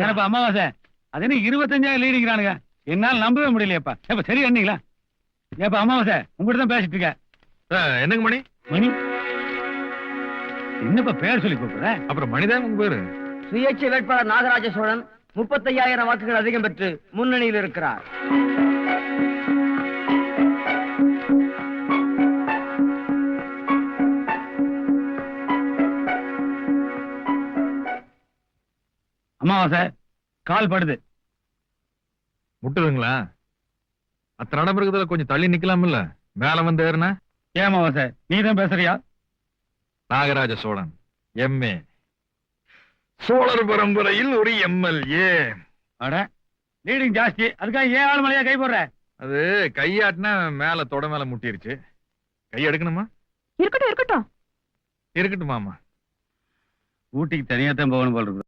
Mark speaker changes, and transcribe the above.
Speaker 1: ஏப்பா அமாவாசை அது என்ன 25,000 லீடிங்கிறானுங்க, என்னால நம்பவே முடியலையப்பா. ஏப்பா சரி அண்ணீங்களா? ஏப்பா அமாவாசை உங்ககிட்ட தான் பேசிட்டு இருக்க.
Speaker 2: என்னங்க மணி?
Speaker 1: மணி என்னப்பா பேர் சொல்லி கூப்பிடுற?
Speaker 2: அப்புறம் மணிதான் உங்க பேரு.
Speaker 3: சுயேட்சை வேட்பாளர் நாகராஜ சோழன் 35,000 வாக்குகள் அதிகம் பெற்று முன்னணியில் இருக்கிறார்.
Speaker 1: அமாவாசை கால் படுது.
Speaker 2: முட்டுதுங்களா? அத்தனை இடம் இருக்குதுல, கொஞ்சம் தள்ளி நிக்கலாம் இல்ல? மேல வந்து ஏறுனா?
Speaker 1: ஏன் அமாவாசை நீதான் பேசுறியா?
Speaker 2: நாகராஜ சோழன் எம்ஏ, சோழர் பரம்பரையில் ஒரு எம்எல்ஏ.
Speaker 1: அட லீடிங் ஜாஸ்தி, அதுக்காக ஏன் ஆள் மலையா கை போடுற?
Speaker 2: அது கையாட்டினா மேல தொட மேல முட்டிருச்சு. கை எடுக்கணுமா?
Speaker 4: இருக்கட்டும் இருக்கட்டும்.
Speaker 2: இருக்கட்டுமாமா.
Speaker 1: ஊட்டிக்கு தனியா தான் போகணும் போல இருக்கு.